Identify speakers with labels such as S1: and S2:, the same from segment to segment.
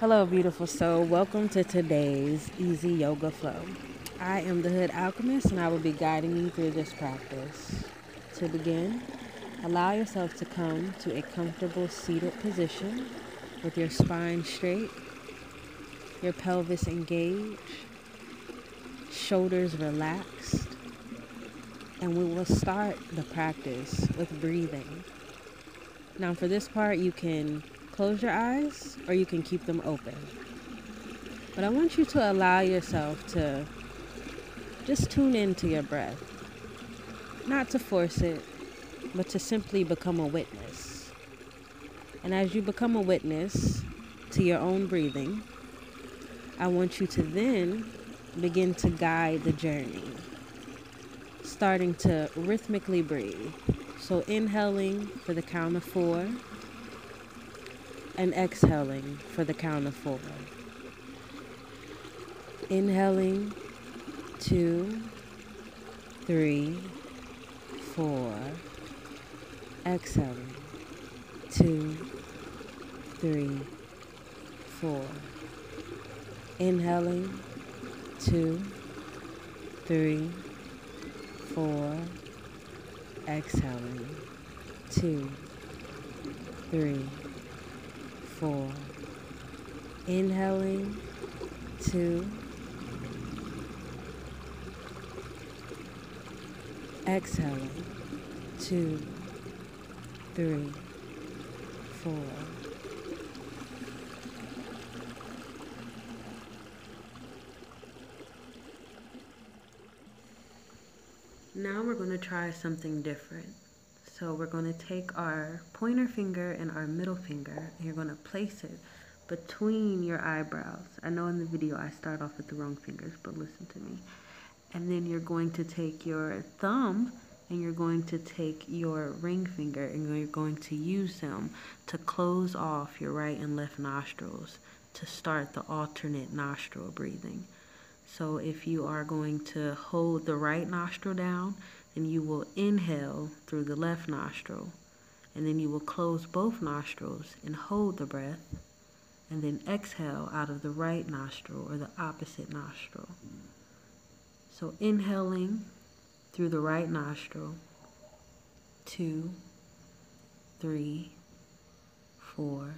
S1: Hello, beautiful soul. Welcome to today's Easy Yoga Flow. I am the Hood Alchemist, and I will be guiding you through this practice. To begin, allow yourself to come to a comfortable seated position with your spine straight, your pelvis engaged, shoulders relaxed, and we will start the practice with breathing. Now, for this part, you can close your eyes or you can keep them open. But I want you to allow yourself to just tune into your breath. Not to force it, but to simply become a witness. And as you become a witness to your own breathing, I want you to then begin to guide the journey. Starting to rhythmically breathe. So inhaling for the count of 4 and exhaling for the count of 4. Inhaling 2, 3, 4. Exhaling 2, 3, 4. Inhaling 2, 3, 4. Exhaling 2, 3, 4. Inhaling 2. Exhaling 2, 3, 4. Now we're going to try something different. So we're going to take our pointer finger and our middle finger, and you're going to place it between your eyebrows. I know in the video I start off with the wrong fingers, but listen to me. And then you're going to take your thumb and you're going to take your ring finger and you're going to use them to close off your right and left nostrils to start the alternate nostril breathing. So if you are going to hold the right nostril down, then you will inhale through the left nostril, and then you will close both nostrils and hold the breath, and then exhale out of the right nostril or the opposite nostril. So inhaling through the right nostril, 2, 3, 4.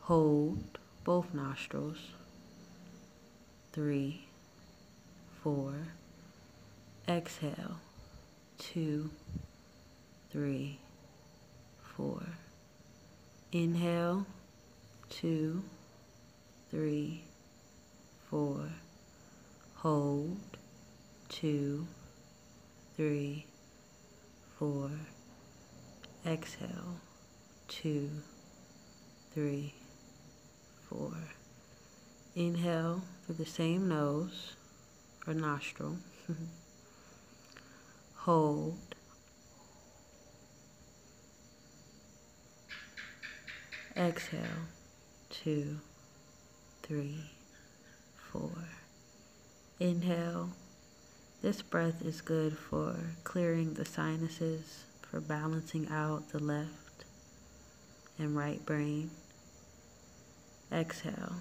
S1: Hold both nostrils, 3, 4. Exhale, 2, 3, 4. Inhale, 2, 3, 4. Hold, 2, 3, 4. Exhale, 2, 3, 4. Inhale through the same nose or nostril. Hold. Exhale, 2, 3, 4. Inhale. This breath is good for clearing the sinuses, for balancing out the left and right brain. Exhale.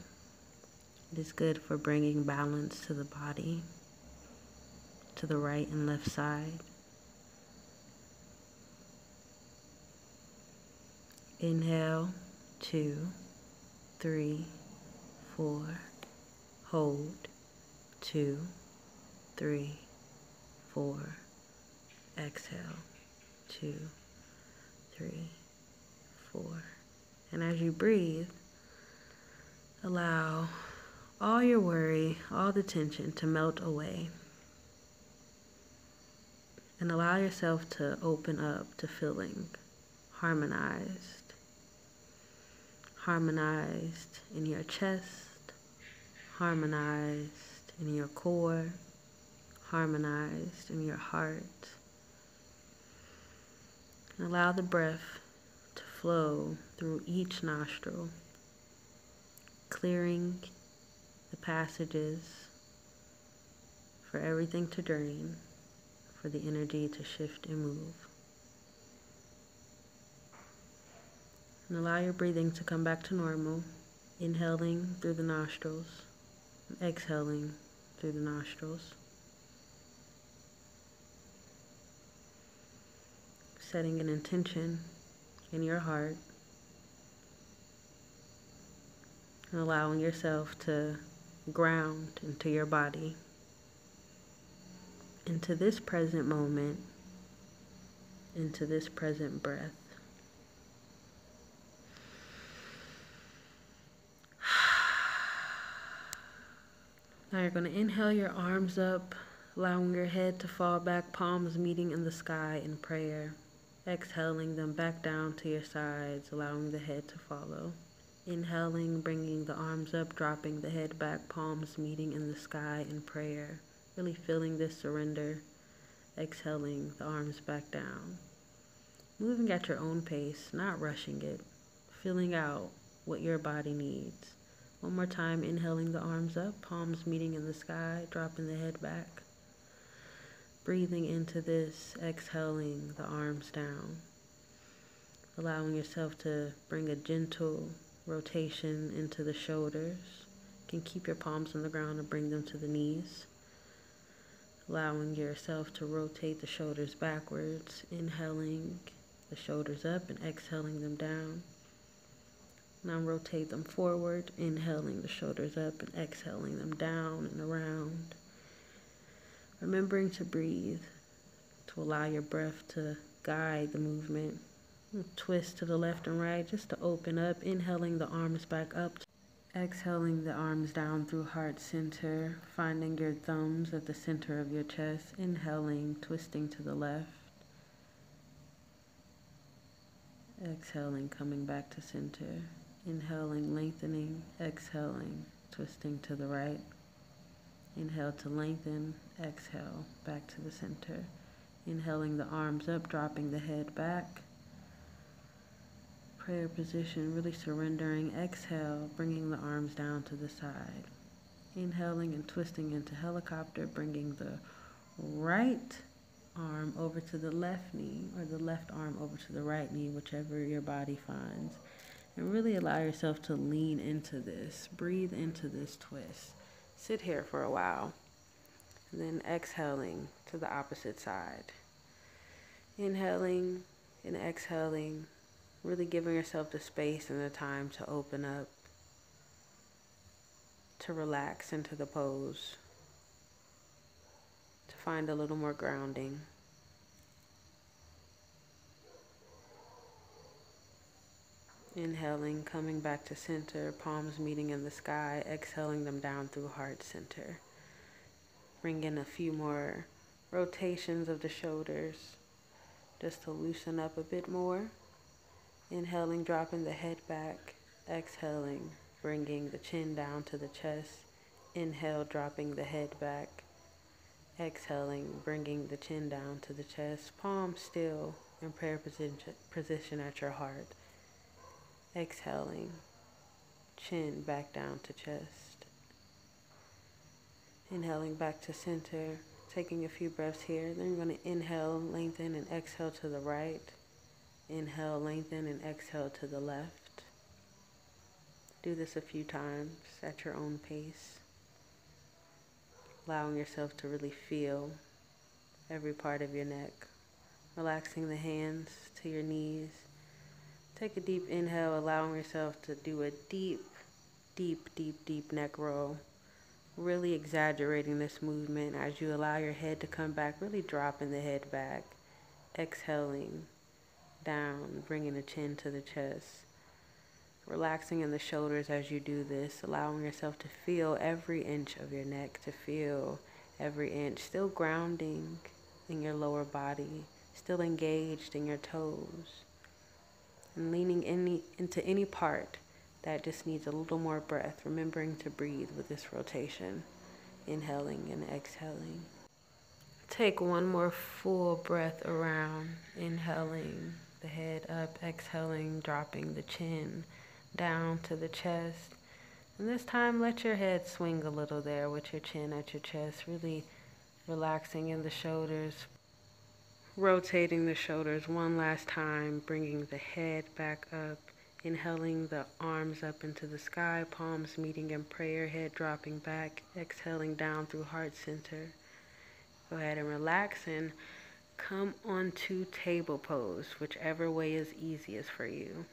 S1: It is good for bringing balance to the body, to the right and left side. Inhale, 2, 3, 4. Hold, 2, 3, 4. Exhale, 2, 3, 4. And as you breathe, allow all your worry, all the tension to melt away. And allow yourself to open up to feeling harmonized. Harmonized in your chest, harmonized in your core, harmonized in your heart. And allow the breath to flow through each nostril, clearing the passages for everything to drain, for the energy to shift and move. And allow your breathing to come back to normal Inhaling through the nostrils, and exhaling through the nostrils. Setting an intention in your heart and allowing yourself to ground into your body, into this present moment, into this present breath. Now you're going to inhale your arms up, allowing your head to fall back, palms meeting in the sky in prayer. Exhaling them back down to your sides, allowing the head to follow. Inhaling, bringing the arms up, dropping the head back, palms meeting in the sky in prayer. Really feeling this surrender. Exhaling the arms back down. Moving at your own pace, not rushing it. Feeling out what your body needs. One more time, inhaling the arms up, palms meeting in the sky, dropping the head back. Breathing into this, exhaling the arms down. Allowing yourself to bring a gentle rotation into the shoulders. You can keep your palms on the ground and bring them to the knees. Allowing yourself to rotate the shoulders backwards, inhaling the shoulders up and exhaling them down. Now rotate them forward, inhaling the shoulders up and exhaling them down and around. Remembering to breathe, to allow your breath to guide the movement. Twist to the left and right just to open up, inhaling the arms back up. Exhaling the arms down through heart center, finding your thumbs at the center of your chest. Inhaling, twisting to the left. Exhaling, coming back to center. Inhaling, lengthening, exhaling, twisting to the right. Inhale to lengthen, exhale, back to the center. Inhaling the arms up, dropping the head back. Prayer position, really surrendering. Exhale, bringing the arms down to the side. Inhaling and twisting into helicopter, bringing the right arm over to the left knee or the left arm over to the right knee, whichever your body finds. And really allow yourself to lean into this. Breathe into this twist. Sit here for a while. And then exhaling to the opposite side. Inhaling and exhaling. Really giving yourself the space and the time to open up. To relax into the pose. To find a little more grounding. Inhaling, coming back to center, palms meeting in the sky, exhaling them down through heart center. Bring in a few more rotations of the shoulders just to loosen up a bit more. Inhaling, dropping the head back, exhaling, bringing the chin down to the chest. Inhale, dropping the head back, exhaling, bringing the chin down to the chest. Palms still in prayer position at your heart. Exhaling, chin back down to chest. Inhaling back to center, taking a few breaths here. Then you're going to inhale, lengthen, and exhale to the right. Inhale, lengthen, and exhale to the left. Do this a few times at your own pace. Allowing yourself to really feel every part of your neck. Relaxing the hands to your knees. Take a deep inhale, allowing yourself to do a deep, deep, deep, deep neck roll. Really exaggerating this movement as you allow your head to come back, really dropping the head back. Exhaling down, bringing the chin to the chest. Relaxing in the shoulders as you do this, allowing yourself to feel every inch of your neck, to feel every inch. Still grounding in your lower body, still engaged in your toes. And leaning into any part that just needs a little more breath, remembering to breathe with this rotation, inhaling and exhaling. Take one more full breath around, inhaling the head up, exhaling, dropping the chin down to the chest. And this time, let your head swing a little there with your chin at your chest, really relaxing in the shoulders. Rotating the shoulders one last time, bringing the head back up, Inhaling the arms up into the sky, palms meeting in prayer, head dropping back. Exhaling down through heart center. Go ahead and relax and come onto table pose, whichever way is easiest for you.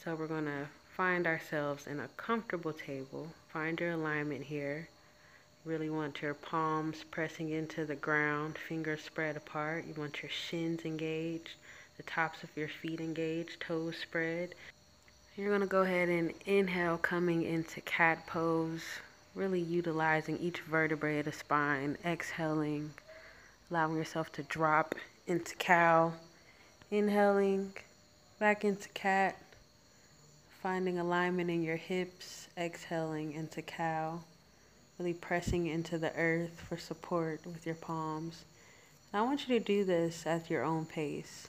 S1: So we're going to find ourselves in a comfortable table. Find your alignment here. Really want your palms pressing into the ground, fingers spread apart. You want your shins engaged, the tops of your feet engaged, toes spread. You're going to go ahead and inhale, coming into cat pose, really utilizing each vertebrae of the spine. Exhaling, allowing yourself to drop into cow. Inhaling, back into cat. Finding alignment in your hips. Exhaling into cow. Really pressing into the earth for support with your palms. And I want you to do this at your own pace.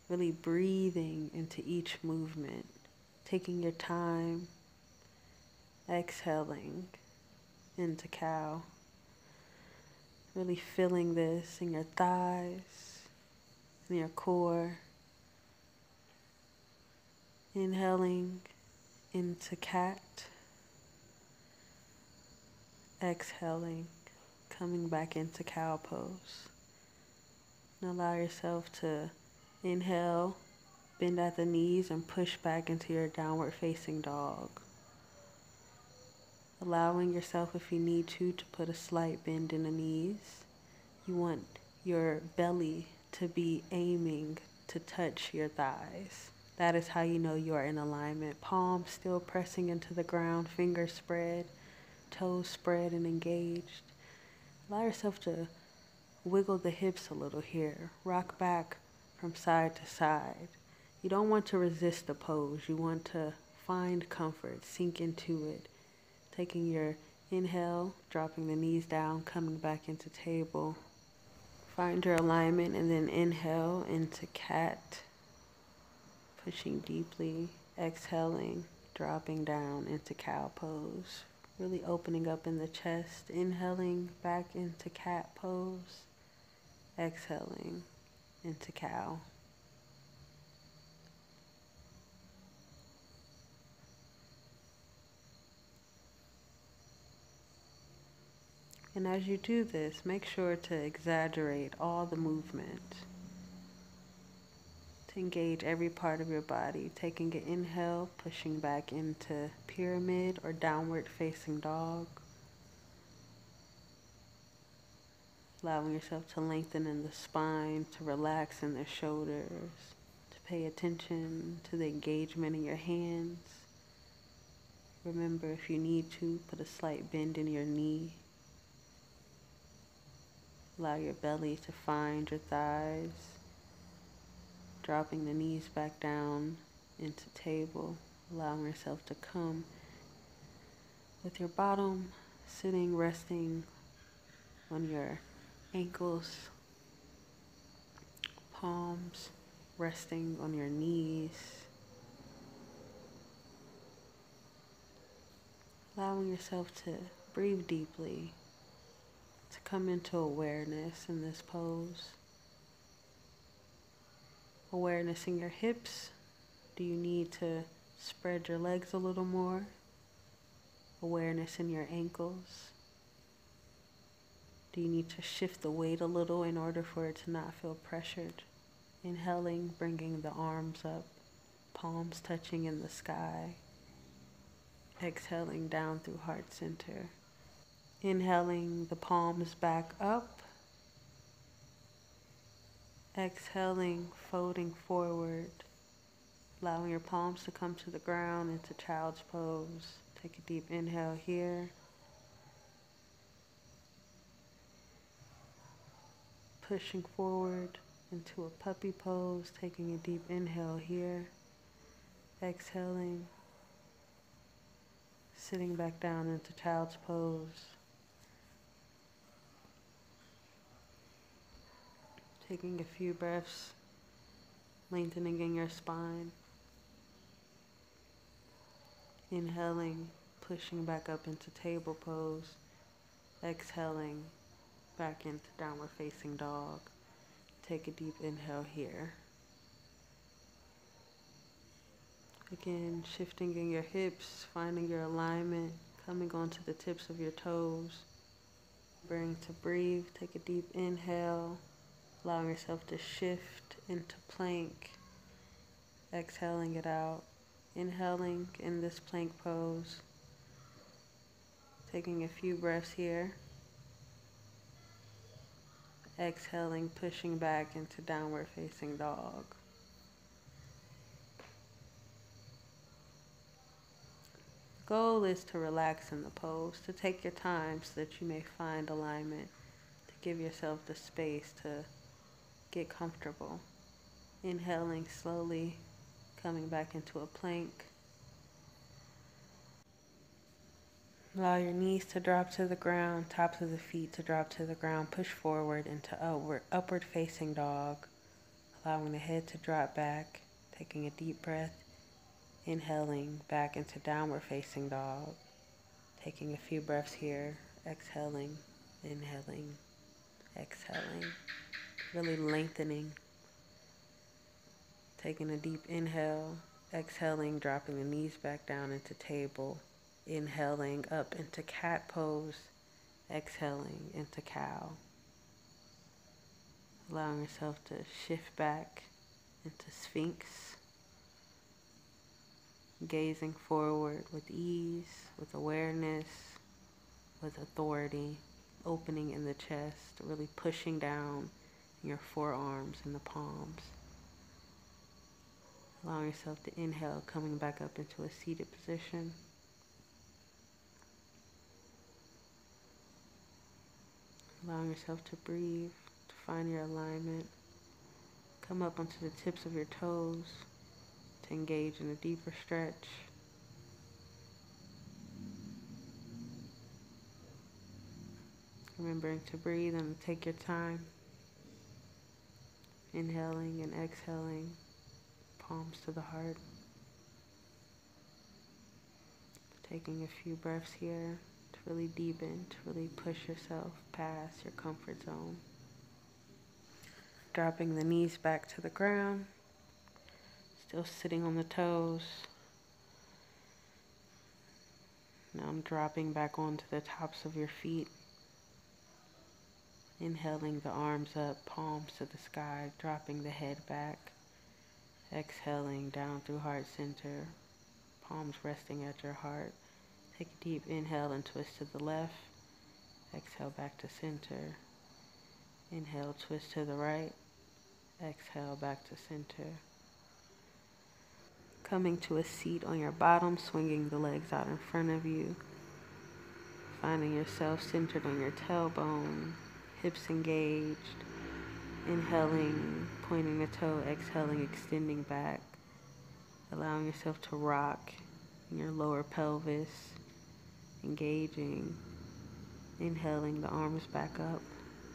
S1: Really breathing into each movement. Taking your time. Exhaling into cow. Really feeling this in your thighs, in your core. Inhaling into cat. Exhaling, coming back into cow pose. And allow yourself to inhale, bend at the knees, and push back into your downward facing dog. Allowing yourself, if you need to put a slight bend in the knees. You want your belly to be aiming to touch your thighs. That is how you know you are in alignment. Palms still pressing into the ground, fingers spread, toes spread and engaged. Allow yourself to wiggle the hips a little here. Rock back from side to side. You don't want to resist the pose. You want to find comfort, sink into it. Taking your inhale, dropping the knees down, coming back into table. Find your alignment and then inhale into cat. Pushing deeply, exhaling, dropping down into cow pose. Really opening up in the chest, inhaling back into cat pose, exhaling into cow. And as you do this, make sure to exaggerate all the movement. To engage every part of your body, taking an inhale, pushing back into pyramid or downward facing dog. Allowing yourself to lengthen in the spine, to relax in the shoulders, to pay attention to the engagement in your hands. Remember, if you need to, put a slight bend in your knee. Allow your belly to find your thighs. Dropping the knees back down into table, allowing yourself to come with your bottom sitting, resting on your ankles, palms resting on your knees, allowing yourself to breathe deeply, to come into awareness in this pose. Awareness in your hips. Do you need to spread your legs a little more? Awareness in your ankles. Do you need to shift the weight a little in order for it to not feel pressured? Inhaling, bringing the arms up, palms touching in the sky. Exhaling down through heart center. Inhaling the palms back up. Exhaling, folding forward. Allowing your palms to come to the ground into child's pose. Take a deep inhale here. Pushing forward into a puppy pose. Taking a deep inhale here. Exhaling. Sitting back down into child's pose. Taking a few breaths. Lengthening in your spine. Inhaling, pushing back up into table pose. Exhaling, back into downward facing dog. Take a deep inhale here. Again, shifting in your hips, finding your alignment, coming onto the tips of your toes. Remembering to breathe, take a deep inhale, allowing yourself to shift into plank, exhaling it out. Inhaling in this plank pose, taking a few breaths here. Exhaling, pushing back into downward facing dog. The goal is to relax in the pose, to take your time so that you may find alignment, to give yourself the space to get comfortable. Inhaling slowly, coming back into a plank. Allow your knees to drop to the ground, tops of the feet to drop to the ground. Push forward into upward facing dog, allowing the head to drop back, taking a deep breath. Inhaling back into downward facing dog, taking a few breaths here, exhaling, inhaling, exhaling, really lengthening. Taking a deep inhale, exhaling, dropping the knees back down into table, inhaling up into cat pose, exhaling into cow. Allowing yourself to shift back into sphinx. Gazing forward with ease, with awareness, with authority, opening in the chest, really pushing down in your forearms and the palms. Allowing yourself to inhale, coming back up into a seated position. Allowing yourself to breathe, to find your alignment. Come up onto the tips of your toes, to engage in a deeper stretch. Remembering to breathe and take your time. Inhaling and exhaling, palms to the heart. Taking a few breaths here to really deepen, to really push yourself past your comfort zone. Dropping the knees back to the ground, still sitting on the toes. Now I'm dropping back onto the tops of your feet. Inhaling the arms up, palms to the sky, dropping the head back. Exhaling down through heart center, palms resting at your heart. Take a deep inhale and twist to the left. Exhale back to center. Inhale, twist to the right. Exhale back to center. Coming to a seat on your bottom, swinging the legs out in front of you. Finding yourself centered on your tailbone, hips engaged. Inhaling, pointing a toe, exhaling, extending back. Allowing yourself to rock in your lower pelvis, engaging. Inhaling, the arms back up,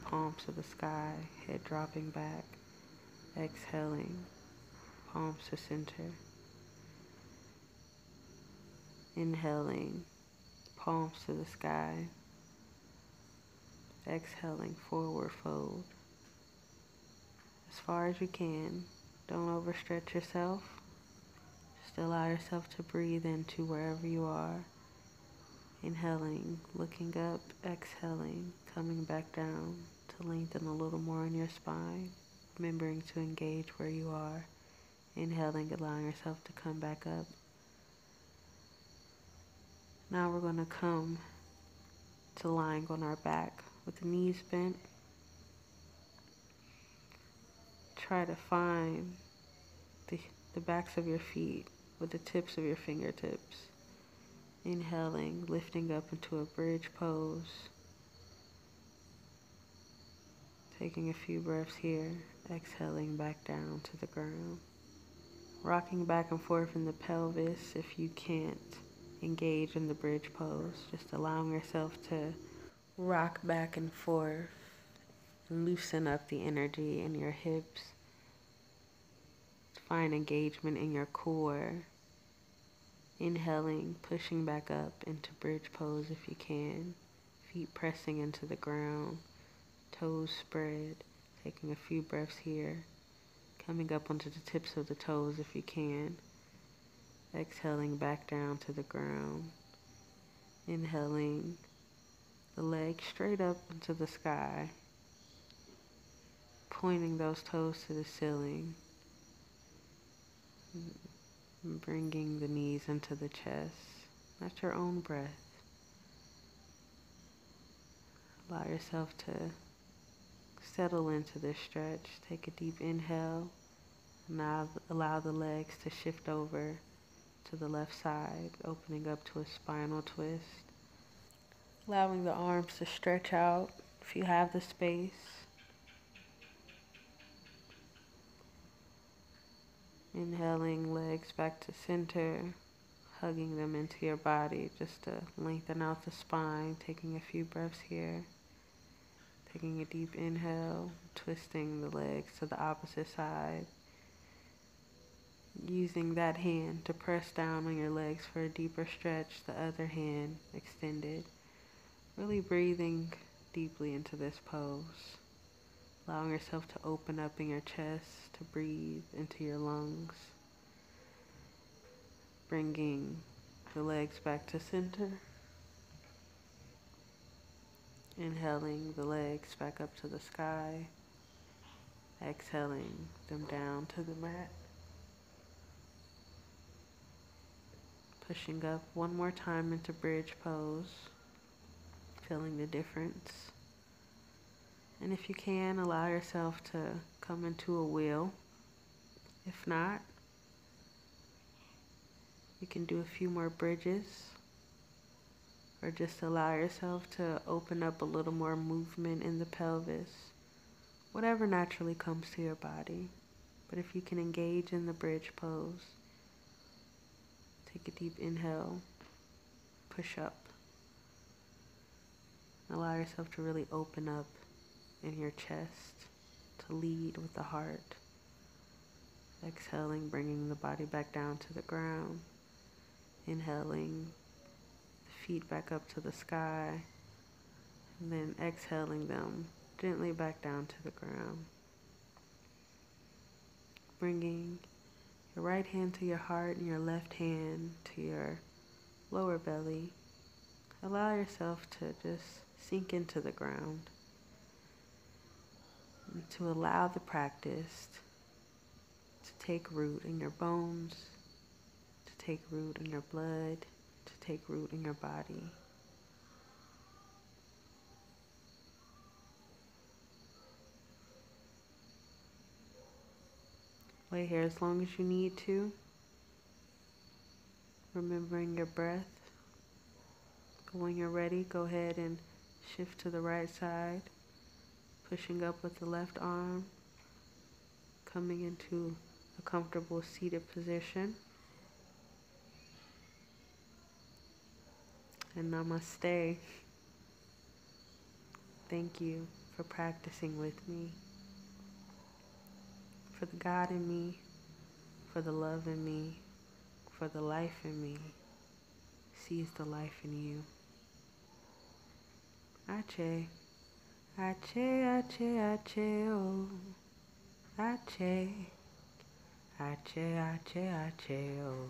S1: palms to the sky, head dropping back. Exhaling, palms to center. Inhaling, palms to the sky. Exhaling, forward fold. As far as you can, don't overstretch yourself. Just allow yourself to breathe into wherever you are. Inhaling, looking up, exhaling, coming back down to lengthen a little more in your spine. Remembering to engage where you are. Inhaling, allowing yourself to come back up. Now we're going to come to lying on our back with the knees bent. Try to find the backs of your feet with the tips of your fingertips. Inhaling, lifting up into a bridge pose. Taking a few breaths here, exhaling back down to the ground. Rocking back and forth in the pelvis if you can't engage in the bridge pose. Just allowing yourself to rock back and forth. Loosen up the energy in your hips. Find engagement in your core. Inhaling, pushing back up into bridge pose if you can. Feet pressing into the ground. Toes spread. Taking a few breaths here. Coming up onto the tips of the toes if you can. Exhaling back down to the ground. Inhaling the legs straight up into the sky. Pointing those toes to the ceiling. Bringing the knees into the chest. At your own breath. Allow yourself to settle into this stretch. Take a deep inhale. Now allow the legs to shift over to the left side, opening up to a spinal twist. Allowing the arms to stretch out if you have the space. Inhaling, legs back to center, hugging them into your body just to lengthen out the spine, taking a few breaths here. Taking a deep inhale, twisting the legs to the opposite side. Using that hand to press down on your legs for a deeper stretch, the other hand extended. Really breathing deeply into this pose. Allowing yourself to open up in your chest, to breathe into your lungs. Bringing the legs back to center. Inhaling the legs back up to the sky. Exhaling them down to the mat. Pushing up one more time into bridge pose. Feeling the difference. And if you can, allow yourself to come into a wheel. If not, you can do a few more bridges. Or just allow yourself to open up a little more movement in the pelvis. Whatever naturally comes to your body. But if you can engage in the bridge pose, take a deep inhale, push up. Allow yourself to really open up in your chest, to lead with the heart. Exhaling, bringing the body back down to the ground. Inhaling, the feet back up to the sky. And then exhaling them gently back down to the ground. Bringing your right hand to your heart and your left hand to your lower belly. Allow yourself to just sink into the ground. And to allow the practice to take root in your bones, to take root in your blood, to take root in your body. Wait here as long as you need to, remembering your breath. When you're ready, go ahead and shift to the right side, pushing up with the left arm, coming into a comfortable seated position. And namaste. Thank you for practicing with me. For the God in me, for the love in me, for the life in me, sees the life in you. Ache, ache, ache, ache, oh. Ache, ache, ache, ache, oh.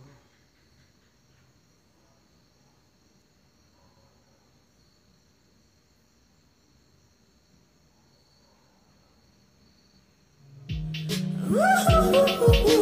S1: Woo-hoo-hoo-hoo.